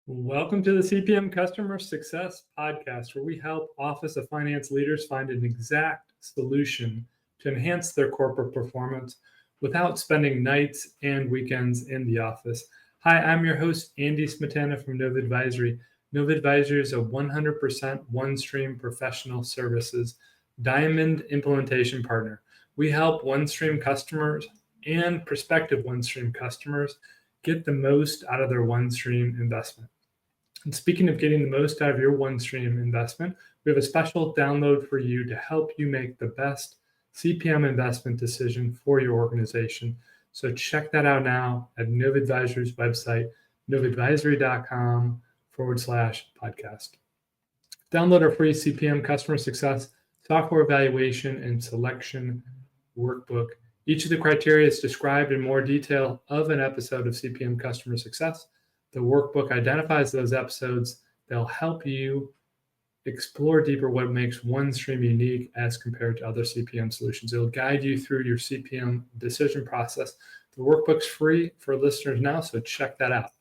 Welcome to the CPM Customer Success podcast, where we help Office of Finance leaders find an exact solution to enhance their corporate performance without spending nights and weekends in the office. Hi, I'm your host, Andy Smetana from Nova Advisory. Nova Advisory is a 100% OneStream professional services diamond implementation partner. We help OneStream customers and prospective OneStream customers get the most out of their OneStream investment. And speaking of getting the most out of your OneStream investment, we have a special download for you to help you make the best CPM investment decision for your organization. So check that out now at Nova Advisory's website, novaadvisory.com/podcast. Download our free CPM Customer Success software evaluation and selection workbook. Each of the criteria is described in more detail of an episode of CPM Customer Success. The workbook identifies those episodes. They'll help you explore deeper what makes OneStream unique as compared to other CPM solutions. It'll guide you through your CPM decision process. The workbook's free for listeners now, so check that out.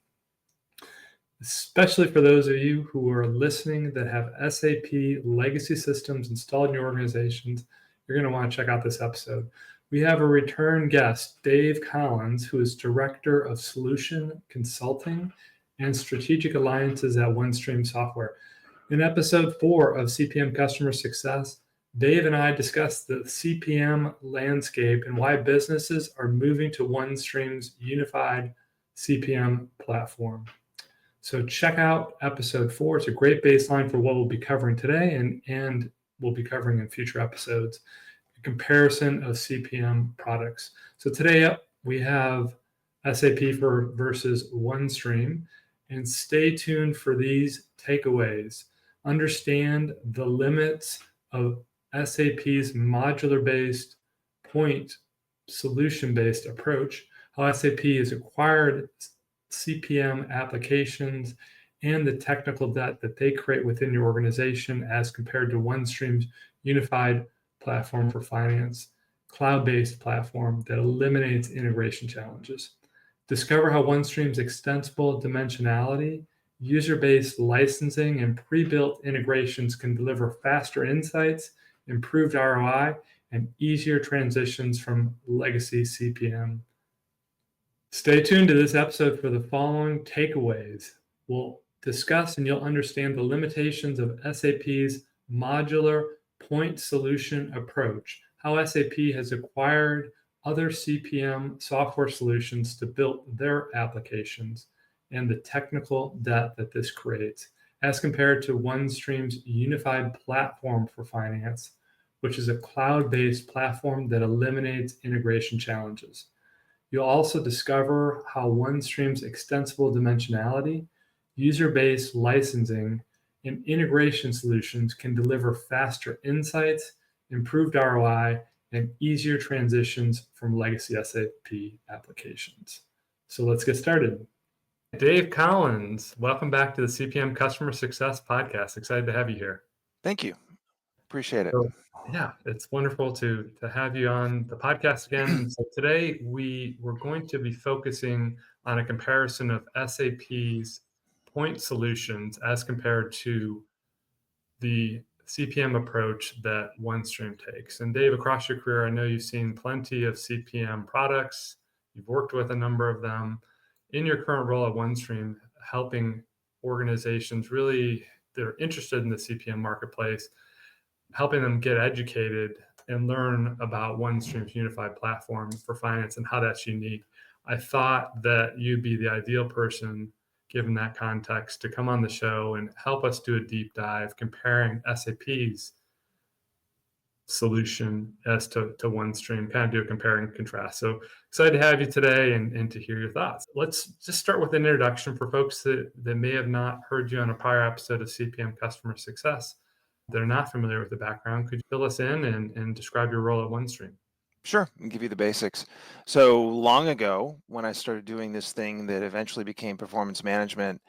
Especially for those of you who are listening that have SAP legacy systems installed in your organizations, you're going to want to check out this episode. We have a return guest, Dave Collins, who is Director of Solution Consulting and Strategic Alliances at OneStream Software. In episode 4 of CPM Customer Success, Dave and I discussed the CPM landscape and why businesses are moving to OneStream's unified CPM platform. So check out episode 4. It's a great baseline for what we'll be covering today and we'll be covering in future episodes. Comparison of CPM products. So today we have SAP versus OneStream, and stay tuned for these takeaways. Understand the limits of SAP's modular-based, point solution-based approach, how SAP has acquired CPM applications, and the technical debt that they create within your organization as compared to OneStream's unified platform for finance, cloud-based platform that eliminates integration challenges. Discover how OneStream's extensible dimensionality, user-based licensing, and pre-built integrations can deliver faster insights, improved ROI, and easier transitions from legacy CPM. Stay tuned to this episode for the following takeaways. We'll discuss and you'll understand the limitations of SAP's modular point solution approach, how SAP has acquired other CPM software solutions to build their applications, and the technical debt that this creates, as compared to OneStream's unified platform for finance, which is a cloud-based platform that eliminates integration challenges. You'll also discover how OneStream's extensible dimensionality, user-based licensing, and integration solutions can deliver faster insights, improved ROI, and easier transitions from legacy SAP applications. So let's get started. Dave Collins, welcome back to the CPM Customer Success podcast. Excited to have you here. Thank you. Appreciate it. So, yeah, it's wonderful to have you on the podcast again. So today we're going to be focusing on a comparison of SAP's point solutions as compared to the CPM approach that OneStream takes. And Dave, across your career, I know you've seen plenty of CPM products. You've worked with a number of them. In your current role at OneStream, helping organizations really that are interested in the CPM marketplace, helping them get educated and learn about OneStream's unified platform for finance and how that's unique. I thought that you'd be the ideal person, given that context, to come on the show and help us do a deep dive comparing SAP's solution as to OneStream, kind of do a compare and contrast. So excited to have you today and to hear your thoughts. Let's just start with an introduction for folks that may have not heard you on a prior episode of CPM Customer Success. They're not familiar with the background. Could you fill us in and describe your role at OneStream? Sure, I can give you the basics. So long ago, when I started doing this thing that eventually became performance management,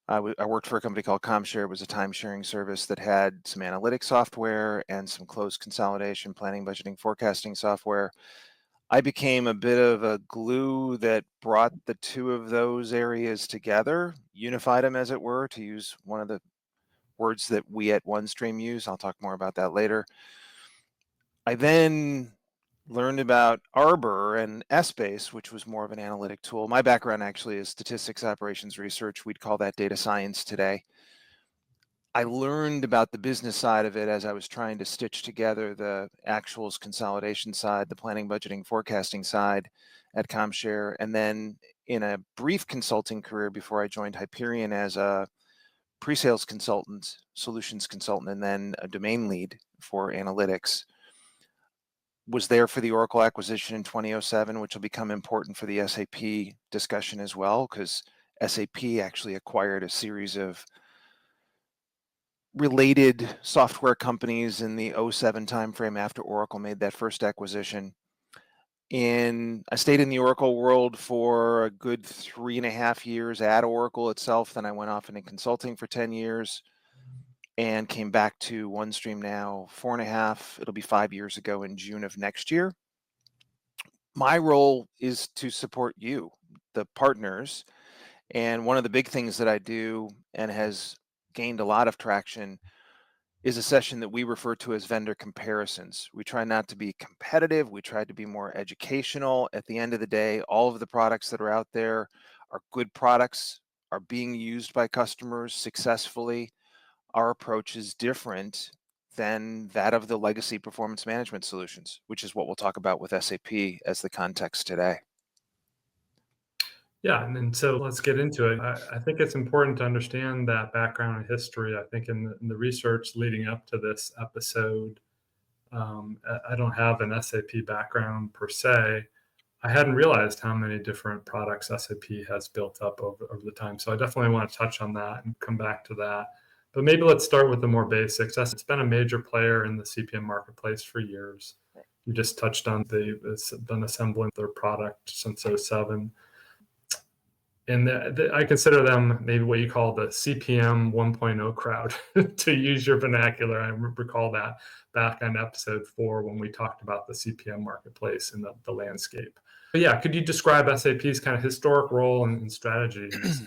I worked for a company called ComShare. It was a time-sharing service that had some analytics software and some close consolidation, planning, budgeting, forecasting software. I became a bit of a glue that brought the two of those areas together, unified them, as it were, to use one of the words that we at OneStream use. I'll talk more about that later. I then learned about Arbor and Essbase, which was more of an analytic tool. My background actually is statistics operations research. We'd call that data science today. I learned about the business side of it as I was trying to stitch together the actuals consolidation side, the planning, budgeting, forecasting side at ComShare. And then in a brief consulting career before I joined Hyperion as a pre-sales consultant, solutions consultant, and then a domain lead for analytics, was there for the Oracle acquisition in 2007, which will become important for the SAP discussion as well, because SAP actually acquired a series of related software companies in the 07 timeframe after Oracle made that first acquisition. I stayed in the Oracle world for a good 3.5 years at Oracle itself. Then I went off into consulting for 10 years and came back to OneStream now 4.5. It'll be 5 years ago in June of next year. My role is to support you, the partners. And one of the big things that I do and has gained a lot of traction is a session that we refer to as vendor comparisons. We try not to be competitive. We try to be more educational. At the end of the day, all of the products that are out there are good products, are being used by customers successfully. Our approach is different than that of the legacy performance management solutions, which is what we'll talk about with SAP as the context today. Yeah, and so let's get into it. I think it's important to understand that background and history. I think in the research leading up to this episode, I don't have an SAP background per se. I hadn't realized how many different products SAP has built up over the time. So I definitely want to touch on that and come back to that. But maybe let's start with the more basics. It's been a major player in the CPM marketplace for years. You just touched on it's been assembling their product since '07. And I consider them maybe what you call the CPM 1.0 crowd, to use your vernacular. I recall that back on episode 4 when we talked about the CPM marketplace and the landscape. But yeah, could you describe SAP's kind of historic role and strategy in this?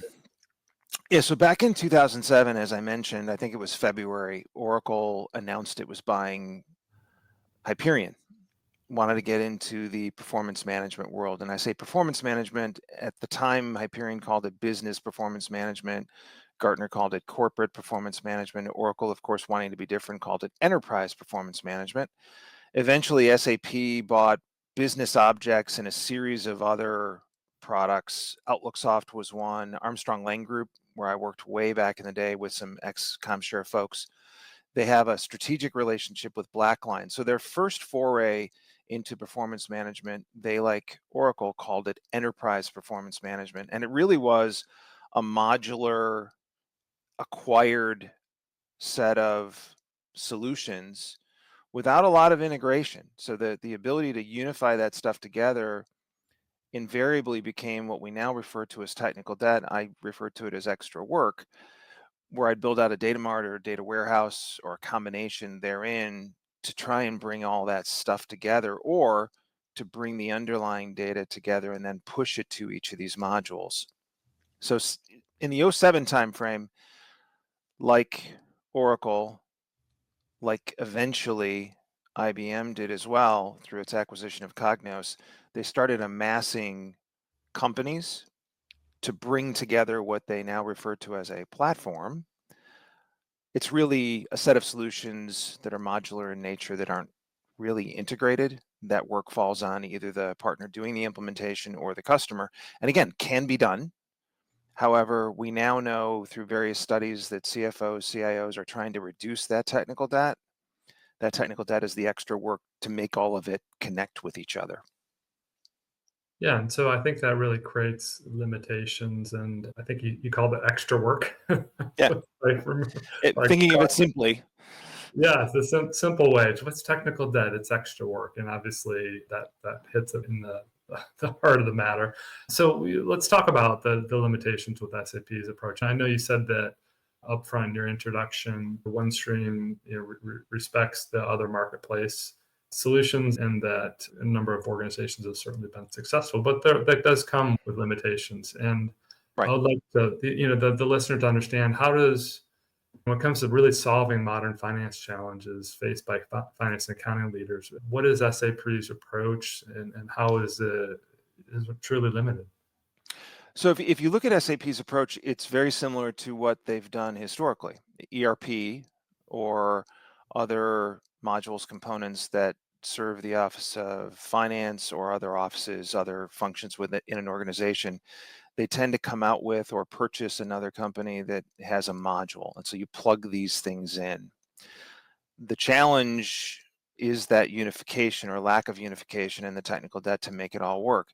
Yeah, so back in 2007, as I mentioned, I think it was February, Oracle announced it was buying Hyperion, wanted to get into the performance management world. And I say performance management, at the time, Hyperion called it business performance management. Gartner called it corporate performance management. Oracle, of course, wanting to be different, called it enterprise performance management. Eventually, SAP bought Business Objects and a series of other products. OutlookSoft was one. Armstrong Lang Group, where I worked way back in the day with some ex-ComShare folks, they have a strategic relationship with BlackLine. So their first foray into performance management, they, like Oracle, called it enterprise performance management. And it really was a modular, acquired set of solutions without a lot of integration. So that the ability to unify that stuff together invariably became what we now refer to as technical debt. I refer to it as extra work, where I'd build out a data mart or a data warehouse or a combination therein to try and bring all that stuff together, or to bring the underlying data together and then push it to each of these modules. So in the '07 timeframe, like Oracle, like eventually IBM did as well through its acquisition of Cognos, they started amassing companies to bring together what they now refer to as a platform. It's really a set of solutions that are modular in nature, that aren't really integrated. That work falls on either the partner doing the implementation or the customer. And again, can be done. However, we now know through various studies that CFOs, CIOs are trying to reduce that technical debt. That technical debt is the extra work to make all of it connect with each other. Yeah, and so I think that really creates limitations, and I think you called it extra work. Yeah, Like, thinking of it simply. yeah, it's a simple way. What's technical debt? It's extra work, and obviously that hits it in the heart of the matter. So let's talk about the limitations with SAP's approach. I know you said that upfront in your introduction, OneStream respects the other marketplace solutions and that a number of organizations have certainly been successful, but that does come with limitations. And I Right. would like the listener to understand, how does, when it comes to really solving modern finance challenges faced by finance and accounting leaders, what is SAP's approach, and how is it truly limited? So if you look at SAP's approach, it's very similar to what they've done historically. ERP or other modules, components that serve the office of finance or other offices, other functions within an organization, they tend to come out with or purchase another company that has a module. And so you plug these things in. The challenge is that unification or lack of unification and the technical debt to make it all work.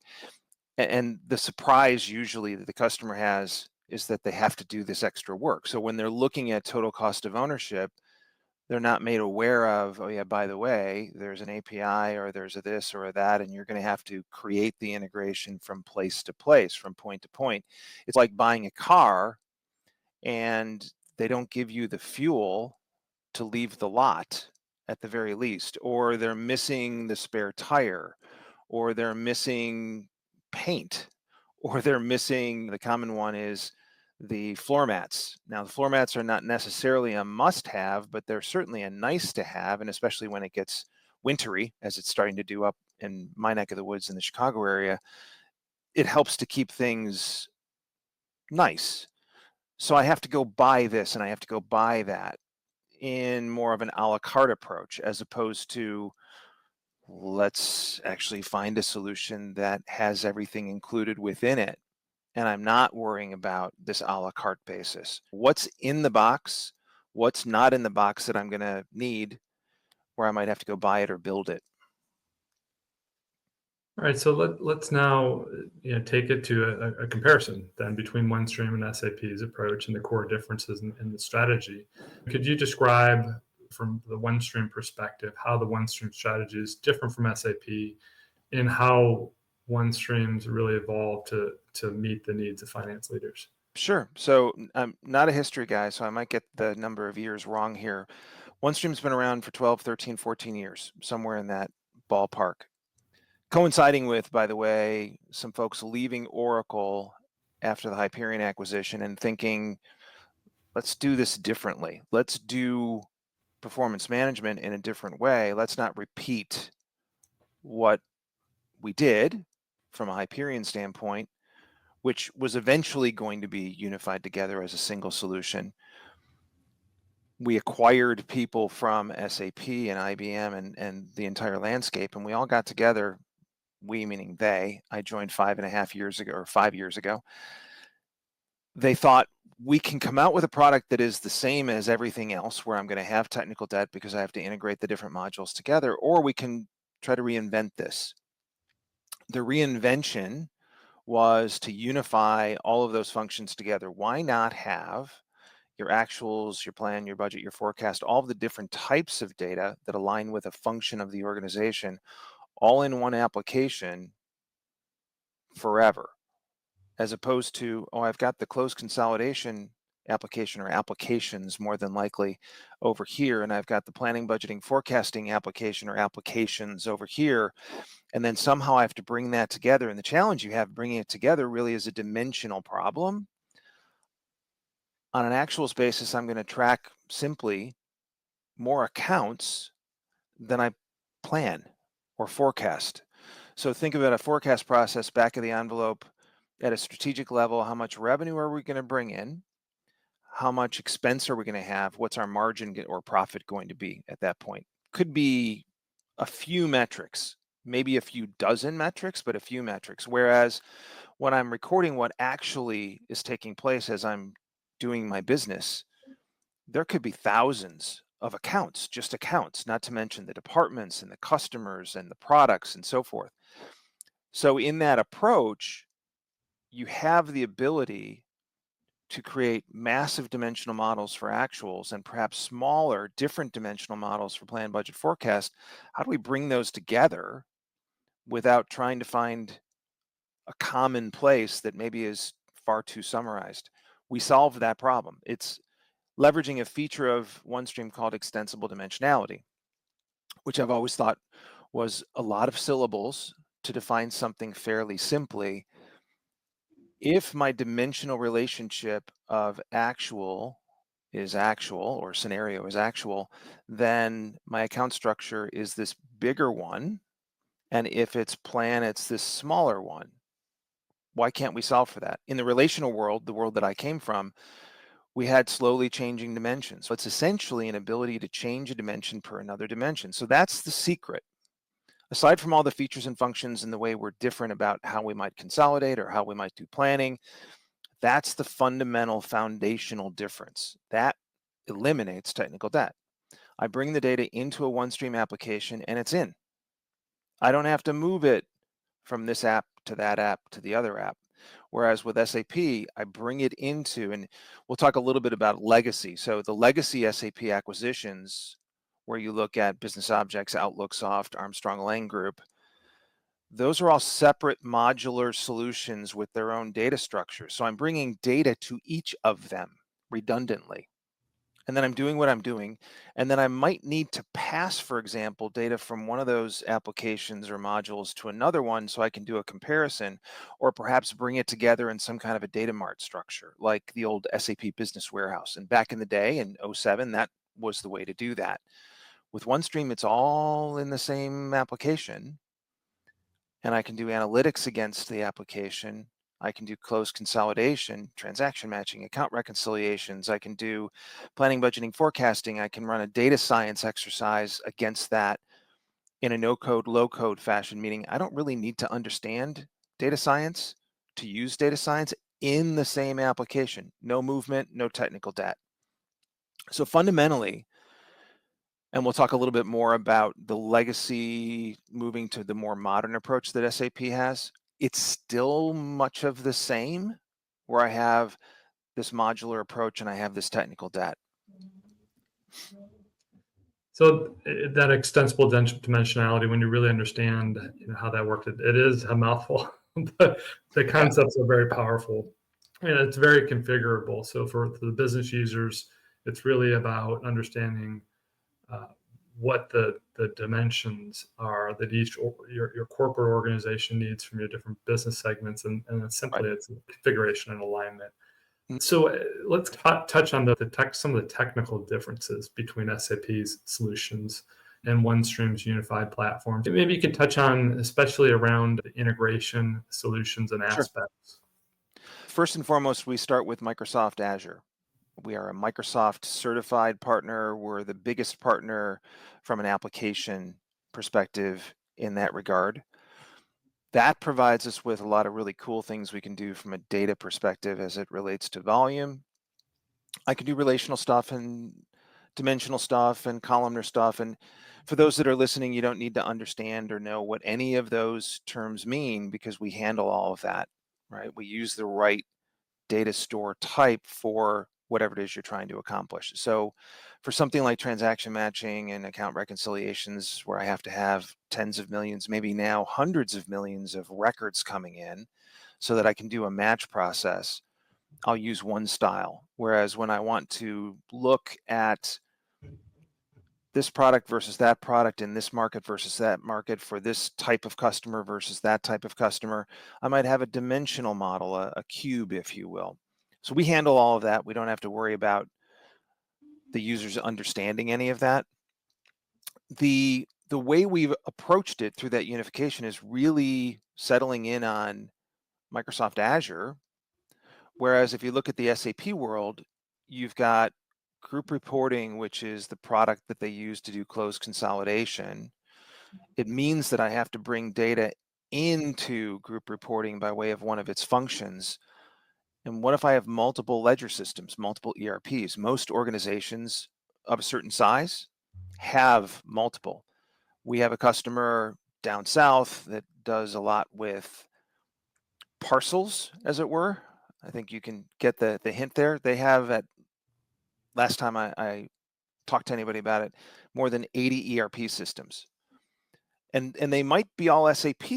And the surprise usually that the customer has is that they have to do this extra work. So when they're looking at total cost of ownership, they're not made aware of, oh yeah, by the way, there's an API or there's a this or a that, and you're going to have to create the integration from place to place, from point to point. It's like buying a car and they don't give you the fuel to leave the lot at the very least, or they're missing the spare tire, or they're missing paint, or they're missing, the common one is the floor mats. Now, the floor mats are not necessarily a must have, but they're certainly a nice to have. And especially when it gets wintry, as it's starting to do up in my neck of the woods in the Chicago area, it helps to keep things nice. So I have to go buy this and I have to go buy that in more of an a la carte approach, as opposed to, let's actually find a solution that has everything included within it. And I'm not worrying about this a la carte basis. What's in the box? What's not in the box that I'm going to need, where I might have to go buy it or build it? All right, so let's now take it to a comparison then between OneStream and SAP's approach and the core differences in the strategy. Could you describe from the OneStream perspective how the OneStream strategy is different from SAP, and how OneStream's really evolved to meet the needs of finance leaders? Sure. So I'm not a history guy, so I might get the number of years wrong here. OneStream's been around for 12, 13, 14 years, somewhere in that ballpark. Coinciding with, by the way, some folks leaving Oracle after the Hyperion acquisition and thinking, let's do this differently. Let's do performance management in a different way. Let's not repeat what we did from a Hyperion standpoint, which was eventually going to be unified together as a single solution. We acquired people from SAP and IBM and the entire landscape, and we all got together, we meaning they. I joined 5.5 years ago, or 5 years ago. They thought, we can come out with a product that is the same as everything else, where I'm going to have technical debt because I have to integrate the different modules together, or we can try to reinvent this. The reinvention was to unify all of those functions together. Why not have your actuals, your plan, your budget, your forecast, all of the different types of data that align with a function of the organization, all in one application forever, as opposed to, oh, I've got the close consolidation application or applications more than likely over here, and I've got the planning, budgeting, forecasting application or applications over here, and then somehow I have to bring that together. And the challenge you have bringing it together really is a dimensional problem. On an actuals basis, I'm going to track simply more accounts than I plan or forecast. So think about a forecast process, back of the envelope, at a strategic level. How much revenue are we going to bring in? How much expense are we going to have? What's our margin or profit going to be at that point? Could be a few metrics, maybe a few dozen metrics, but a few metrics. Whereas when I'm recording what actually is taking place as I'm doing my business, there could be thousands of accounts, just accounts, not to mention the departments and the customers and the products and so forth. So in that approach, you have the ability to create massive dimensional models for actuals and perhaps smaller, different dimensional models for plan, budget, forecast. How do we bring those together without trying to find a common place that maybe is far too summarized? We solve that problem. It's leveraging a feature of OneStream called extensible dimensionality. which I've always thought was a lot of syllables to define something fairly simply. If my dimensional relationship of actual is actual, or scenario is actual, then my account structure is this bigger one. And if it's plan, it's this smaller one. Why can't we solve for that? In the relational world, the world that I came from, we had slowly changing dimensions. So it's essentially an ability to change a dimension per another dimension. So that's the secret. Aside from all the features and functions and the way we're different about how we might consolidate or how we might do planning, that's the fundamental foundational difference. That eliminates technical debt. I bring the data into a OneStream application and it's in. I don't have to move it from this app to that app to the other app. Whereas with SAP, I bring it into, and we'll talk a little bit about legacy. So the legacy SAP acquisitions, where you look at Business Objects, Outlook Soft, Armstrong Lang Group, those are all separate modular solutions with their own data structures. So I'm bringing data to each of them redundantly. And then I'm doing what I'm doing. And then I might need to pass, for example, data from one of those applications or modules to another one so I can do a comparison, or perhaps bring it together in some kind of a data mart structure, like the old SAP Business Warehouse. And back in the day, in '07, that was the way to do that. With OneStream, it's all in the same application. And I can do analytics against the application. I can do close consolidation, transaction matching, account reconciliations. I can do planning, budgeting, forecasting. I can run a data science exercise against that in a no-code, low-code fashion, meaning I don't really need to understand data science to use data science in the same application. No movement, no technical debt. So fundamentally, and we'll talk a little bit more about the legacy moving to the more modern approach that SAP has. It's still much of the same, where I have this modular approach and I have this technical debt. So that extensible dimensionality, when you really understand how that worked, it is a mouthful, but the concepts are very powerful and it's very configurable. So for the business users, it's really about understanding what the dimensions are that each your corporate organization needs from your different business segments, and then simply it's configuration and alignment. So let's touch on some of the technical differences between SAP's solutions and OneStream's unified platform. Maybe you could touch on, especially around integration solutions and aspects. First and foremost, we start with Microsoft Azure. We are a Microsoft certified partner. We're the biggest partner from an application perspective in that regard. That provides us with a lot of really cool things we can do from a data perspective as it relates to volume. I can do relational stuff and dimensional stuff and columnar stuff. And for those that are listening, you don't need to understand or know what any of those terms mean, because we handle all of that, right? We use the right data store type for whatever it is you're trying to accomplish. So for something like transaction matching and account reconciliations, where I have to have tens of millions, maybe now hundreds of millions of records coming in so that I can do a match process, I'll use one style. Whereas when I want to look at this product versus that product in this market versus that market for this type of customer versus that type of customer, I might have a dimensional model, a cube, if you will. So we handle all of that. We don't have to worry about the users understanding any of that. The way we've approached it through that unification is really settling in on Microsoft Azure. Whereas if you look at the SAP world, you've got group reporting, which is the product that they use to do close consolidation. It means that I have to bring data into group reporting by way of one of its functions. And what if I have multiple ledger systems, multiple ERPs? Most organizations of a certain size have multiple. We have a customer down south that does a lot with parcels, as it were. I think you can get the hint there. They have, at last time I talked to anybody about it, more than 80 ERP systems. And they might be all SAP,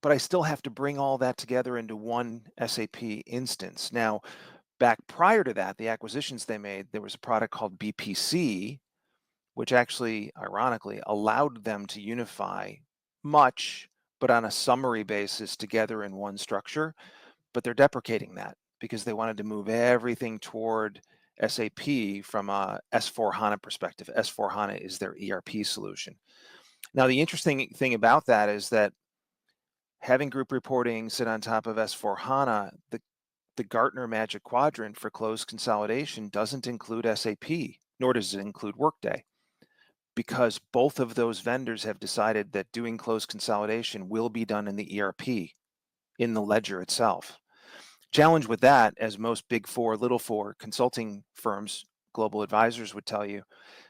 but I still have to bring all that together into one SAP instance. Now, back prior to that, the acquisitions they made, there was a product called BPC, which actually, ironically, allowed them to unify much, but on a summary basis together in one structure. But they're deprecating that because they wanted to move everything toward SAP from a S/4HANA perspective. S/4HANA is their ERP solution. Now, the interesting thing about that is that having group reporting sit on top of S/4HANA, the Gartner Magic Quadrant for closed consolidation doesn't include SAP, nor does it include Workday, because both of those vendors have decided that doing closed consolidation will be done in the ERP, in the ledger itself. Challenge with that, as most big four, little four consulting firms, global advisors would tell you,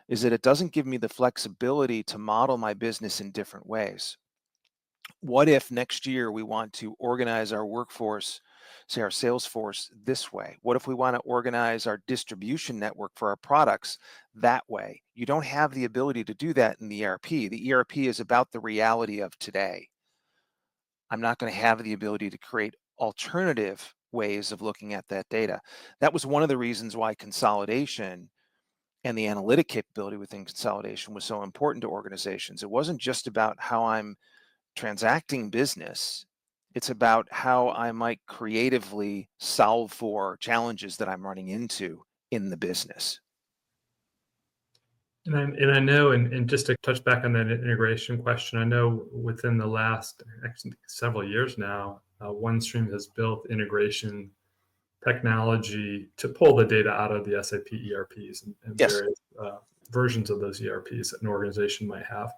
is that it doesn't give me the flexibility to model my business in different ways. What if next year we want to organize our workforce, say our sales force, this way? What if we want to organize our distribution network for our products that way? You don't have the ability to do that in the ERP. The ERP is about the reality of today. I'm not going to have the ability to create alternative ways of looking at that data. That was one of the reasons why consolidation and the analytic capability within consolidation was so important to organizations. It wasn't just about how I'm transacting business. It's about how I might creatively solve for challenges that I'm running into in the business. And I know, and just to touch back on that integration question, I know within the last actually several years now, OneStream has built integration technology to pull the data out of the SAP ERPs and Yes, various versions of those ERPs that an organization might have.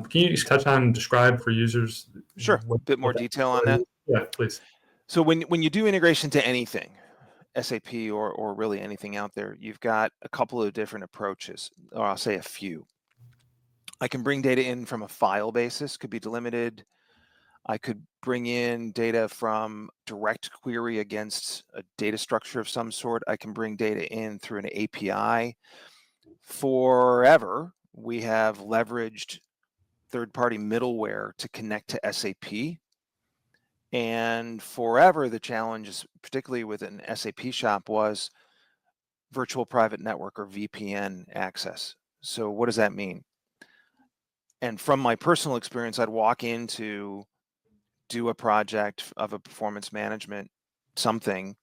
Can you just touch on and describe for users sure. A bit more what that detail on is? that. Yeah, please. So when you do integration to anything, SAP or really anything out there, you've got a couple of different approaches, or I'll say a few. I can bring data in from a file basis, could be delimited. I could bring in data from direct query against a data structure of some sort. I can bring data in through an API. Forever, we have leveraged third-party middleware to connect to SAP. And forever, the challenge, is, particularly with an SAP shop, was virtual private network or VPN access. So what does that mean? And from my personal experience, I'd walk into do a project of a performance management something,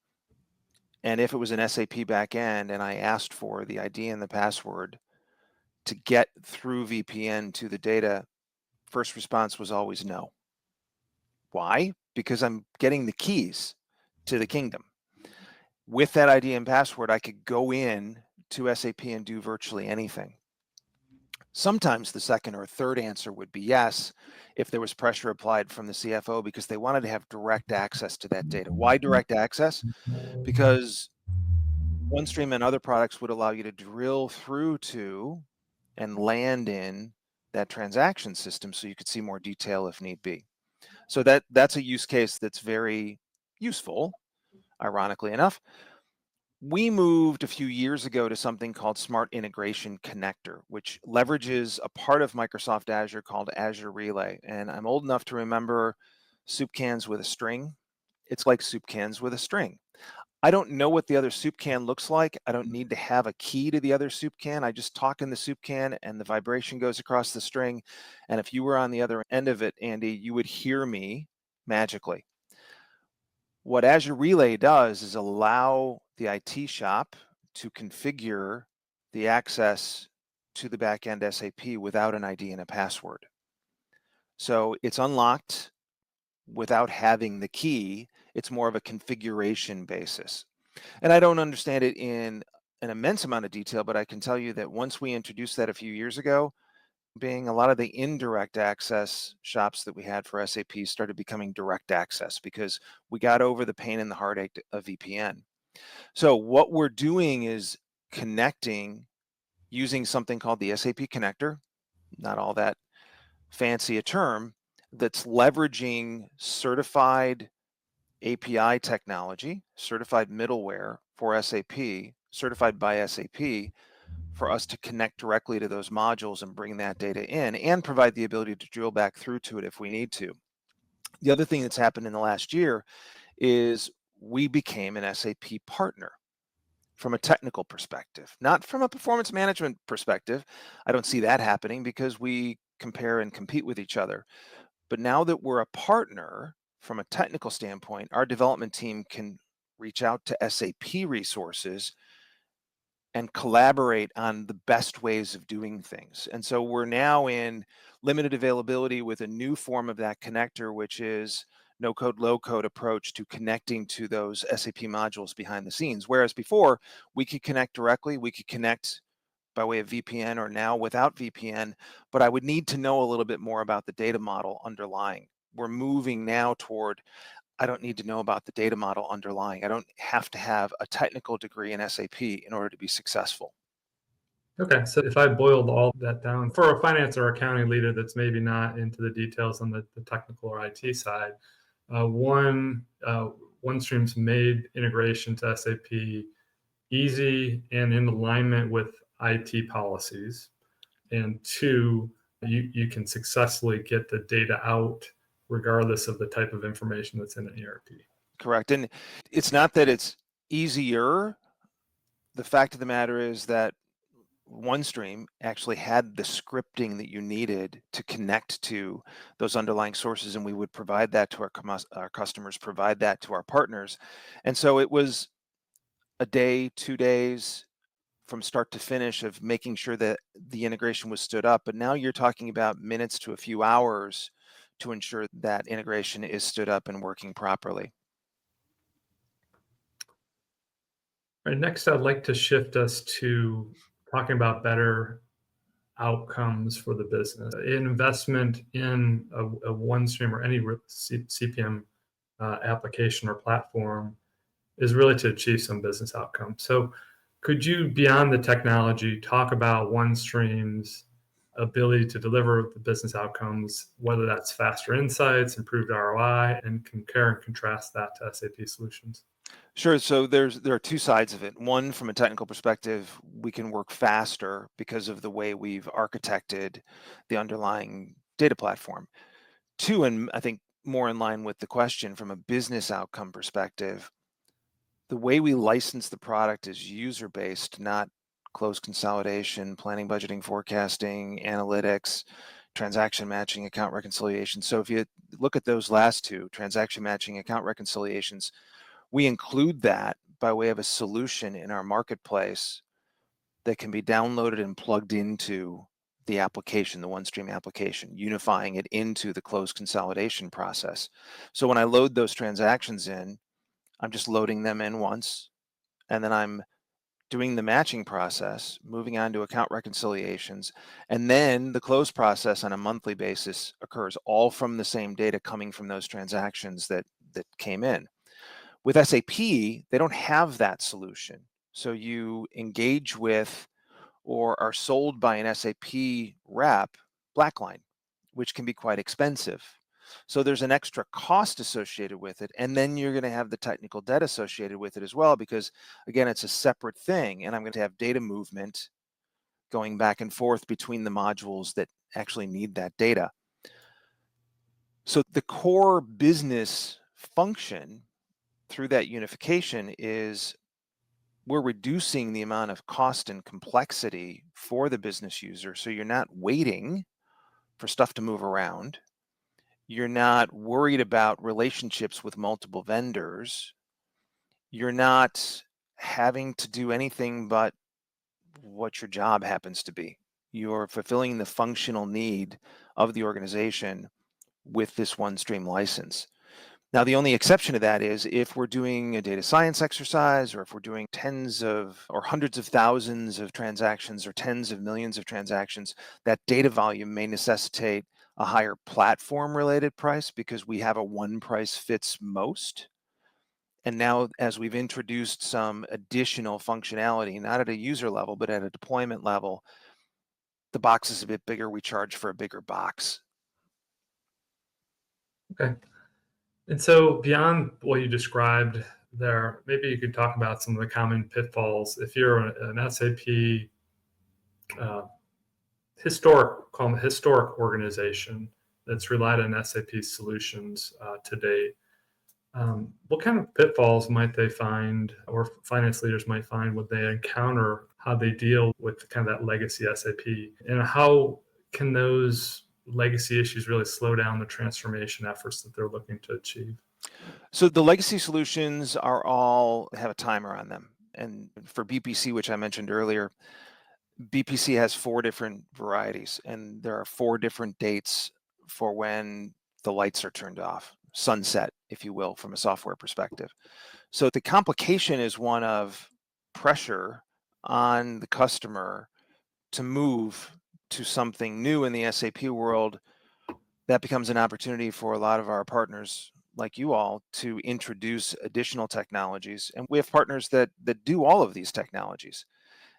and if it was an SAP backend and I asked for the ID and the password to get through VPN to the data, first response was always no. Why? Because I'm getting the keys to the kingdom. With that ID and password, I could go in to SAP and do virtually anything. Sometimes the second or third answer would be yes, if there was pressure applied from the CFO, because they wanted to have direct access to that data. Why direct access? Because OneStream and other products would allow you to drill through to and land in that transaction system so you could see more detail if need be. So that's a use case that's very useful, ironically enough. We moved a few years ago to something called Smart Integration Connector, which leverages a part of Microsoft Azure called Azure Relay. And I'm old enough to remember soup cans with a string. It's like soup cans with a string. I don't know what the other soup can looks like. I don't need to have a key to the other soup can. I just talk in the soup can and the vibration goes across the string. And if you were on the other end of it, Andy, you would hear me magically. What Azure Relay does is allow the IT shop to configure the access to the backend SAP without an ID and a password. So it's unlocked without having the key. It's more of a configuration basis. And I don't understand it in an immense amount of detail, but I can tell you that once we introduced that a few years ago, being a lot of the indirect access shops that we had for SAP started becoming direct access because we got over the pain and the heartache of VPN. So what we're doing is connecting using something called the SAP connector, not all that fancy a term, that's leveraging certified API technology, certified middleware for SAP, certified by SAP, for us to connect directly to those modules and bring that data in and provide the ability to drill back through to it if we need to. The other thing that's happened in the last year is we became an SAP partner from a technical perspective, not from a performance management perspective. I don't see that happening because we compare and compete with each other. But now that we're a partner from a technical standpoint, our development team can reach out to SAP resources and collaborate on the best ways of doing things. And so we're now in limited availability with a new form of that connector, which is no code, low code approach to connecting to those SAP modules behind the scenes. Whereas before we could connect directly, we could connect by way of VPN, or now without VPN, but I would need to know a little bit more about the data model underlying. We're moving now toward, I don't need to know about the data model underlying. I don't have to have a technical degree in SAP in order to be successful. Okay, so if I boiled all that down for a finance or accounting leader that's maybe not into the details on the technical or IT side, OneStream's made integration to SAP easy and in alignment with IT policies. And two, you can successfully get the data out regardless of the type of information that's in an ERP. Correct. And it's not that it's easier. The fact of the matter is that OneStream actually had the scripting that you needed to connect to those underlying sources, and we would provide that to our customers, provide that to our partners. And so it was a day, 2 days from start to finish of making sure that the integration was stood up. But now you're talking about minutes to a few hours to ensure that integration is stood up and working properly. All right, next, I'd like to shift us to talking about better outcomes for the business. Investment in a OneStream or any CPM application or platform is really to achieve some business outcome. So could you, beyond the technology, talk about OneStream's ability to deliver the business outcomes, whether that's faster insights, improved ROI, and compare and contrast that to SAP solutions? Sure. So there are two sides of it. One, from a technical perspective, we can work faster because of the way we've architected the underlying data platform. Two, and I think more in line with the question from a business outcome perspective, the way we license the product is user-based, not close consolidation, planning, budgeting, forecasting, analytics, transaction matching, account reconciliation. So if you look at those last two, transaction matching, account reconciliations, we include that by way of a solution in our marketplace that can be downloaded and plugged into the application, the OneStream application, unifying it into the close consolidation process. So when I load those transactions in, I'm just loading them in once, and then I'm doing the matching process, moving on to account reconciliations, and then the close process on a monthly basis occurs, all from the same data coming from those transactions that came in. With SAP, they don't have that solution. So you engage with or are sold by an SAP rep, Blackline, which can be quite expensive. So there's an extra cost associated with it. And then you're going to have the technical debt associated with it as well, because again, it's a separate thing. And I'm going to have data movement going back and forth between the modules that actually need that data. So the core business function through that unification is we're reducing the amount of cost and complexity for the business user. So you're not waiting for stuff to move around. You're not worried about relationships with multiple vendors. You're not having to do anything but what your job happens to be. You're fulfilling the functional need of the organization with this OneStream license. Now, the only exception to that is if we're doing a data science exercise, or if we're doing tens of or hundreds of thousands of transactions or tens of millions of transactions, that data volume may necessitate a higher platform related price because we have a one price fits most. And now, as we've introduced some additional functionality, not at a user level, but at a deployment level, the box is a bit bigger. We charge for a bigger box. Okay. And so beyond what you described there, maybe you could talk about some of the common pitfalls. If you're an SAP historic organization that's relied on SAP solutions to date, What kind of pitfalls might they find, or finance leaders might find, when they encounter how they deal with kind of that legacy SAP? And how can those legacy issues really slow down the transformation efforts that they're looking to achieve? So the legacy solutions are all have a timer on them. And for BPC, which I mentioned earlier, BPC has 4 different varieties, and there are 4 different dates for when the lights are turned off, sunset, if you will, from a software perspective. So the complication is one of pressure on the customer to move to something new in the SAP world. That becomes an opportunity for a lot of our partners like you all to introduce additional technologies. And we have partners that do all of these technologies.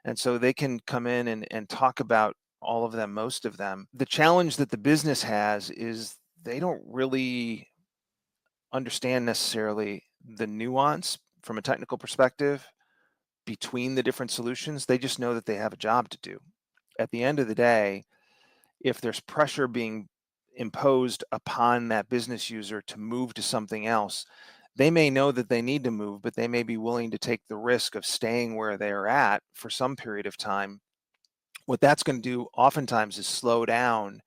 And so they can come in and talk about all of them, most of them. The challenge that the business has is they don't really understand necessarily the nuance from a technical perspective between the different solutions. They just know that they have a job to do. At the end of the day, if there's pressure being imposed upon that business user to move to something else, they may know that they need to move, but they may be willing to take the risk of staying where they're at for some period of time. What that's going to do oftentimes is slow down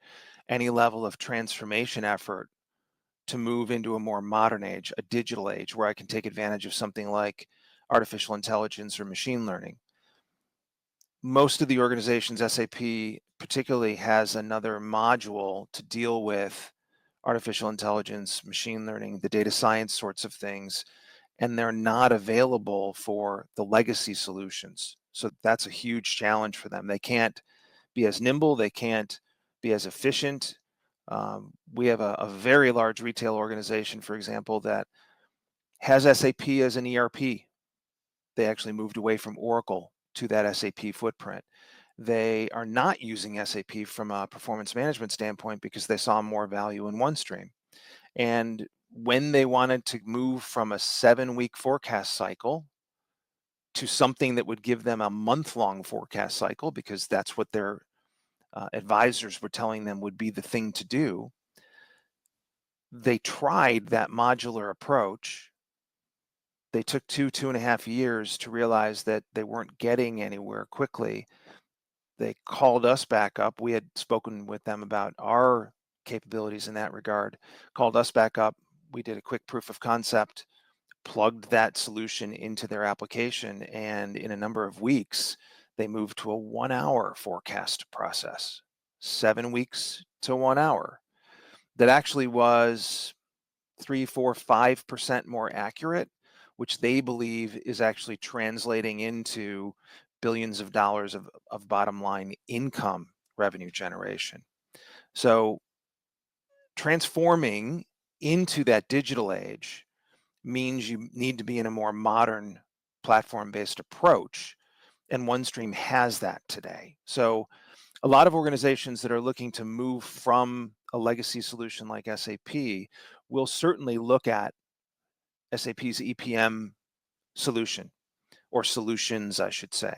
any level of transformation effort to move into a more modern age, a digital age, where I can take advantage of something like artificial intelligence or machine learning. Most of the organizations, SAP particularly, has another module to deal with artificial intelligence, machine learning, the data science sorts of things, and they're not available for the legacy solutions. So that's a huge challenge for them. They can't be as nimble, they can't be as efficient. We have a very large retail organization, for example, that has SAP as an ERP. They actually moved away from Oracle to that SAP footprint. They are not using SAP from a performance management standpoint because they saw more value in OneStream. And when they wanted to move from a 7-week forecast cycle to something that would give them a month-long forecast cycle, because that's what their advisors were telling them would be the thing to do, they tried that modular approach. They took 2.5 years to realize that they weren't getting anywhere quickly. They called us back up. We had spoken with them about our capabilities in that regard, called us back up. We did a quick proof of concept, plugged that solution into their application, and in a number of weeks, they moved to a 1-hour forecast process, 7 weeks to 1 hour. That actually was 3, 4, 5% more accurate, which they believe is actually translating into billions of dollars of bottom line income revenue generation. So transforming into that digital age means you need to be in a more modern platform-based approach, and OneStream has that today. So a lot of organizations that are looking to move from a legacy solution like SAP will certainly look at SAP's EPM solution, or solutions, I should say.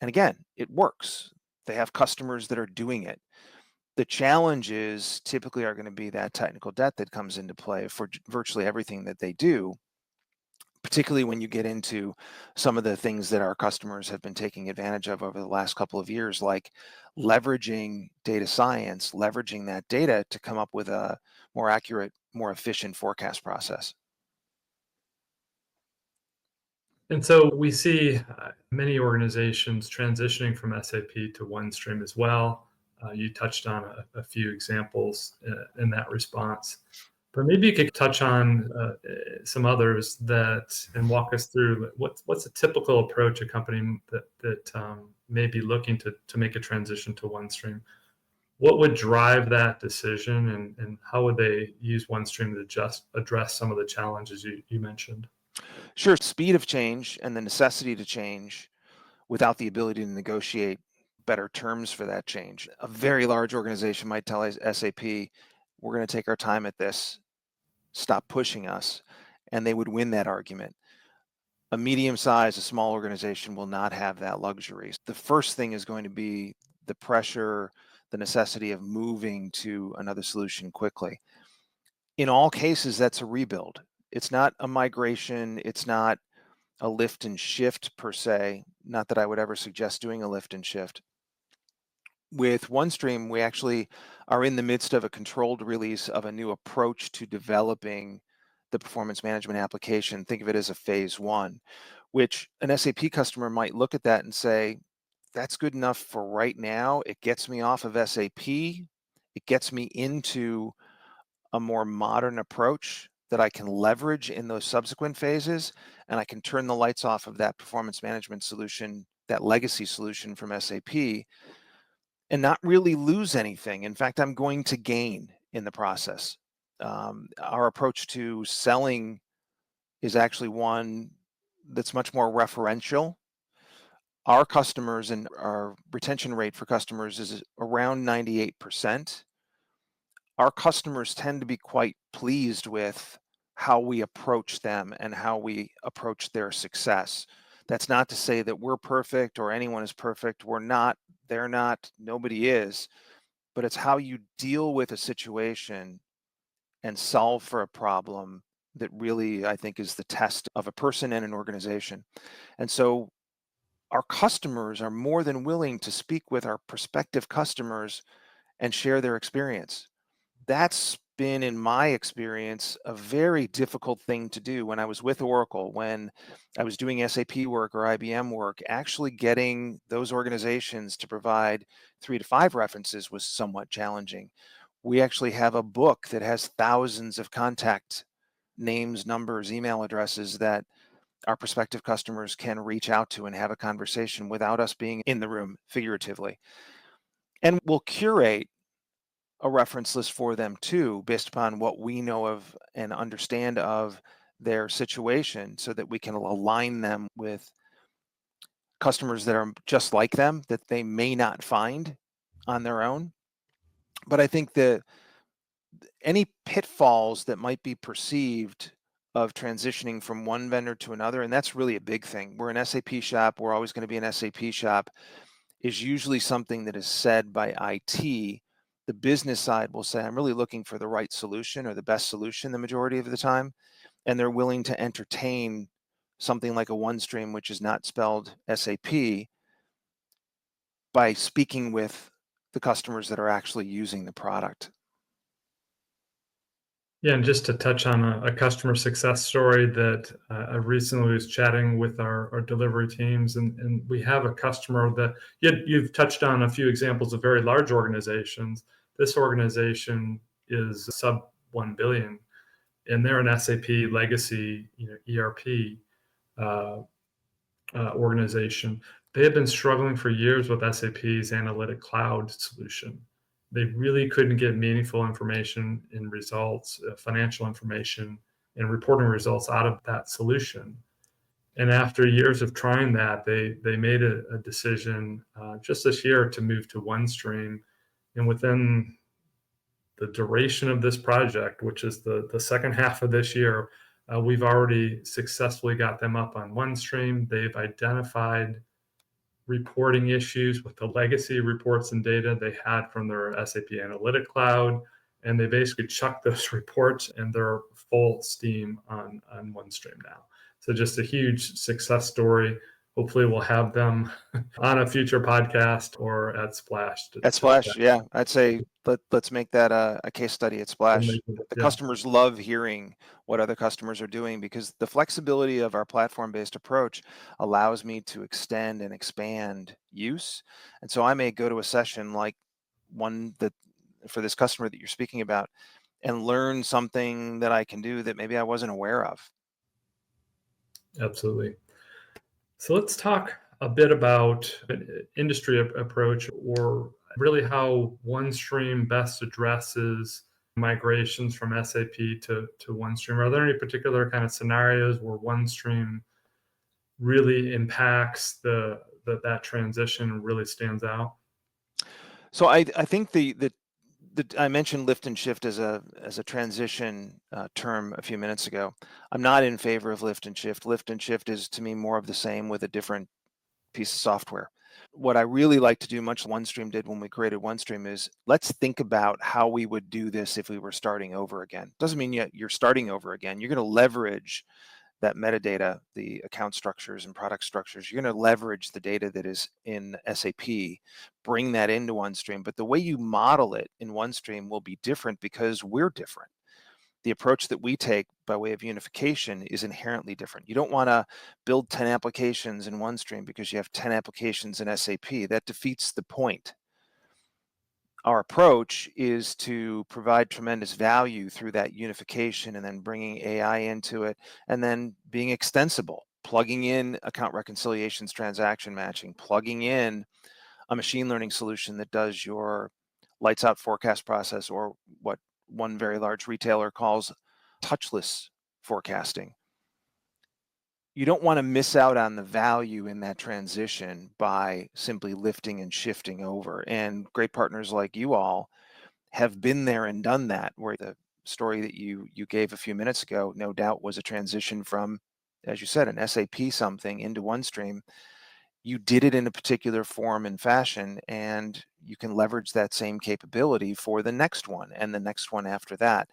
And again, it works. They have customers that are doing it. The challenges typically are going to be that technical debt that comes into play for virtually everything that they do, particularly when you get into some of the things that our customers have been taking advantage of over the last couple of years, like leveraging data science, leveraging that data to come up with a more accurate, more efficient forecast process. And so we see many organizations transitioning from SAP to OneStream as well. You touched on a few examples in that response, but maybe you could touch on some others and walk us through what's a typical approach a company that may be looking to make a transition to OneStream. What would drive that decision, and how would they use OneStream to just address some of the challenges you mentioned? Sure, speed of change and the necessity to change without the ability to negotiate better terms for that change. A very large organization might tell SAP, we're going to take our time at this, stop pushing us, and they would win that argument. A medium-sized, a small organization will not have that luxury. The first thing is going to be the pressure, the necessity of moving to another solution quickly. In all cases, that's a rebuild. It's not a migration. It's not a lift and shift per se. Not that I would ever suggest doing a lift and shift. With OneStream, we actually are in the midst of a controlled release of a new approach to developing the performance management application. Think of it as a phase one, which an SAP customer might look at that and say, that's good enough for right now. It gets me off of SAP. It gets me into a more modern approach that I can leverage in those subsequent phases, and I can turn the lights off of that performance management solution, that legacy solution from SAP, and not really lose anything. In fact, I'm going to gain in the process. Our approach to selling is actually one that's much more referential. Our customers and our retention rate for customers is around 98%. Our customers tend to be quite pleased with how we approach them and how we approach their success. That's not to say that we're perfect or anyone is perfect. We're not, they're not, nobody is, but it's how you deal with a situation and solve for a problem that really, I think, is the test of a person and an organization. And so our customers are more than willing to speak with our prospective customers and share their experience. That's been, in my experience, a very difficult thing to do. When I was with Oracle, when I was doing SAP work or IBM work, actually getting those organizations to provide 3 to 5 references was somewhat challenging. We actually have a book that has thousands of contact names, numbers, email addresses that our prospective customers can reach out to and have a conversation without us being in the room, figuratively. And we'll curate a reference list for them too, based upon what we know of and understand of their situation, so that we can align them with customers that are just like them that they may not find on their own. But I think that any pitfalls that might be perceived of transitioning from one vendor to another, and that's really a big thing. We're an SAP shop, we're always going to be an SAP shop, is usually something that is said by IT. The business side will say, I'm really looking for the right solution or the best solution the majority of the time, and they're willing to entertain something like a OneStream, which is not spelled SAP, by speaking with the customers that are actually using the product. Yeah, and just to touch on a customer success story that I recently was chatting with our delivery teams, and we have a customer that you've touched on a few examples of very large organizations. This organization is sub 1 billion, and they're an SAP legacy, ERP organization. They have been struggling for years with SAP's analytic cloud solution. They really couldn't get meaningful information and results, financial information and reporting results out of that solution. And after years of trying that, they made a decision just this year to move to OneStream. And within the duration of this project, which is the second half of this year, we've already successfully got them up on OneStream. They've identified reporting issues with the legacy reports and data they had from their SAP Analytic Cloud, and they basically chucked those reports and they're full steam on OneStream now. So just a huge success story. Hopefully we'll have them on a future podcast or at Splash. At Splash, yeah, I'd say let's make that a case study at Splash. The customers love hearing what other customers are doing, because the flexibility of our platform-based approach allows me to extend and expand use. And so I may go to a session like one that for this customer that you're speaking about and learn something that I can do that maybe I wasn't aware of. Absolutely. So let's talk a bit about an industry approach, or really how OneStream best addresses migrations from SAP to OneStream. Are there any particular kind of scenarios where OneStream really impacts that transition and really stands out? So I think I mentioned lift and shift as a transition term a few minutes ago. I'm not in favor of lift and shift. Lift and shift is, to me, more of the same with a different piece of software. What I really like to do, much like OneStream did when we created OneStream, is let's think about how we would do this if we were starting over again. Doesn't mean yet you're starting over again. You're going to leverage that metadata, the account structures and product structures. You're going to leverage the data that is in SAP, bring that into OneStream. But the way you model it in OneStream will be different because we're different. The approach that we take by way of unification is inherently different. You don't want to build 10 applications in OneStream because you have 10 applications in SAP. That defeats the point. Our approach is to provide tremendous value through that unification and then bringing AI into it and then being extensible, plugging in account reconciliations, transaction matching, plugging in a machine learning solution that does your lights out forecast process, or what one very large retailer calls touchless forecasting. You don't want to miss out on the value in that transition by simply lifting and shifting over. And great partners like you all have been there and done that, where the story that you gave a few minutes ago, no doubt, was a transition from, as you said, an SAP something into OneStream. You did it in a particular form and fashion, and you can leverage that same capability for the next one and the next one after that,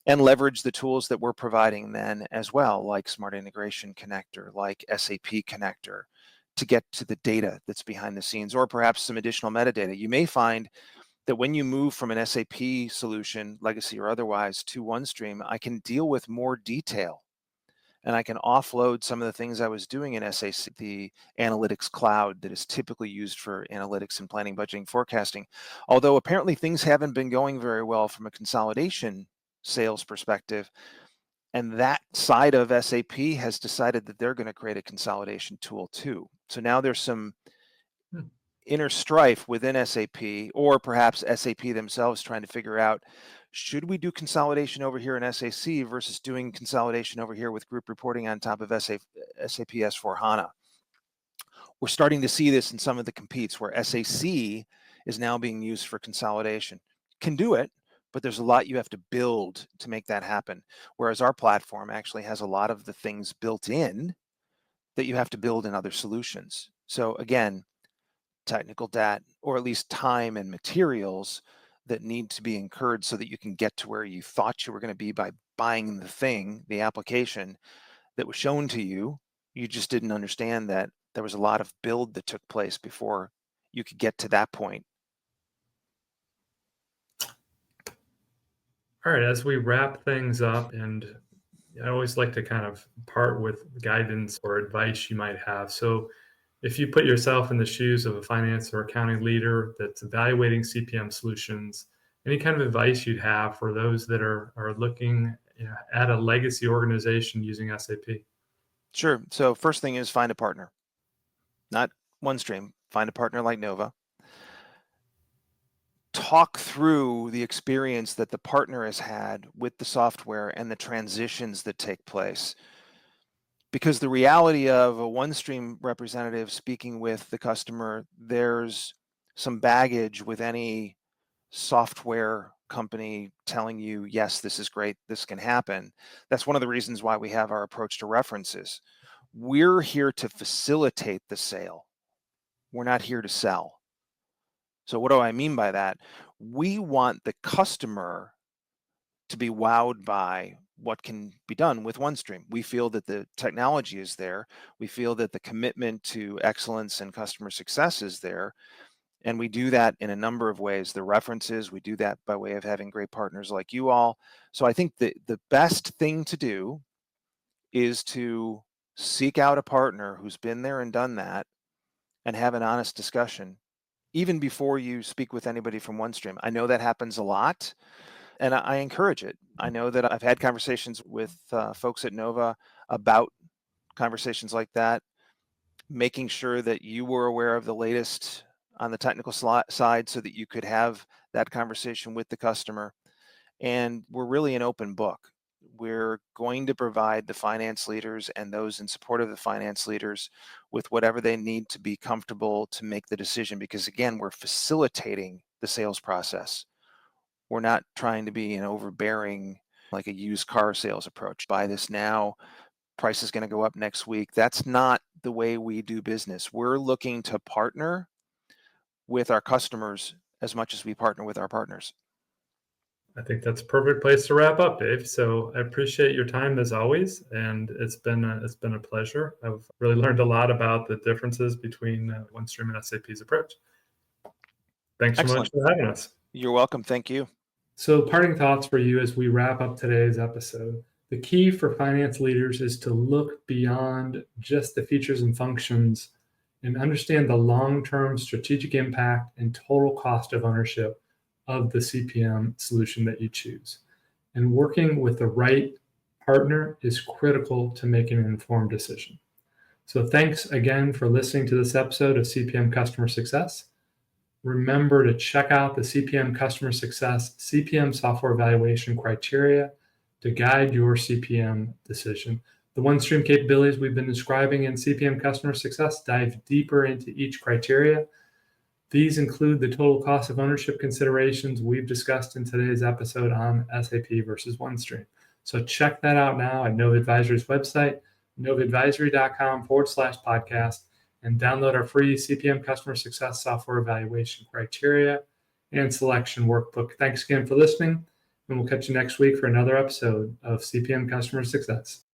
and leverage the tools that we're providing then as well, like Smart Integration Connector, like SAP Connector, to get to the data that's behind the scenes, or perhaps some additional metadata. You may find that when you move from an SAP solution, legacy or otherwise, to OneStream, I can deal with more detail, and I can offload some of the things I was doing in SAC, the analytics cloud that is typically used for analytics and planning, budgeting, forecasting. Although apparently things haven't been going very well from a consolidation sales perspective, and that side of SAP has decided that they're going to create a consolidation tool too. So now there's some inner strife within SAP, or perhaps SAP themselves trying to figure out, should we do consolidation over here in SAC versus doing consolidation over here with group reporting on top of SAP S/4HANA? We're starting to see this in some of the competes where SAC is now being used for consolidation. Can do it, but there's a lot you have to build to make that happen. Whereas our platform actually has a lot of the things built in that you have to build in other solutions. So again, technical debt, or at least time and materials that need to be incurred so that you can get to where you thought you were going to be by buying the thing, the application that was shown to you. You just didn't understand that there was a lot of build that took place before you could get to that point. All right, as we wrap things up, and I always like to kind of part with guidance or advice you might have. So, if you put yourself in the shoes of a finance or accounting leader that's evaluating CPM solutions, any kind of advice you'd have for those that are looking, at a legacy organization using SAP? Sure. So first thing is find a partner, not OneStream. Find a partner like Nova. Talk through the experience that the partner has had with the software and the transitions that take place. Because the reality of a OneStream representative speaking with the customer, there's some baggage with any software company telling you, yes, this is great, this can happen. That's one of the reasons why we have our approach to references. We're here to facilitate the sale. We're not here to sell. So what do I mean by that? We want the customer to be wowed by what can be done with OneStream. We feel that the technology is there. We feel that the commitment to excellence and customer success is there. And we do that in a number of ways. The references, we do that by way of having great partners like you all. So I think the best thing to do is to seek out a partner who's been there and done that and have an honest discussion, even before you speak with anybody from OneStream. I know that happens a lot, and I encourage it. I know that I've had conversations with folks at Nova about conversations like that, making sure that you were aware of the latest on the technical side so that you could have that conversation with the customer. And we're really an open book. We're going to provide the finance leaders and those in support of the finance leaders with whatever they need to be comfortable to make the decision, because again, we're facilitating the sales process. We're not trying to be an overbearing, like a used car sales approach. Buy this now, price is going to go up next week. That's not the way we do business. We're looking to partner with our customers as much as we partner with our partners. I think that's a perfect place to wrap up, Dave. So I appreciate your time as always, and it's been a pleasure. I've really learned a lot about the differences between OneStream and SAP's approach. Thanks so much Excellent. for having us. You're welcome. Thank you. So parting thoughts for you as we wrap up today's episode. The key for finance leaders is to look beyond just the features and functions and understand the long-term strategic impact and total cost of ownership of the CPM solution that you choose. And working with the right partner is critical to making an informed decision. So thanks again for listening to this episode of CPM Customer Success. Remember to check out the CPM Customer Success CPM software evaluation criteria to guide your CPM decision. The OneStream capabilities we've been describing in CPM Customer Success dive deeper into each criteria. These include the total cost of ownership considerations we've discussed in today's episode on SAP versus OneStream. So check that out now at Nova Advisory's website, novaadvisory.com/podcast, and download our free CPM Customer Success software evaluation criteria and selection workbook. Thanks again for listening, and we'll catch you next week for another episode of CPM Customer Success.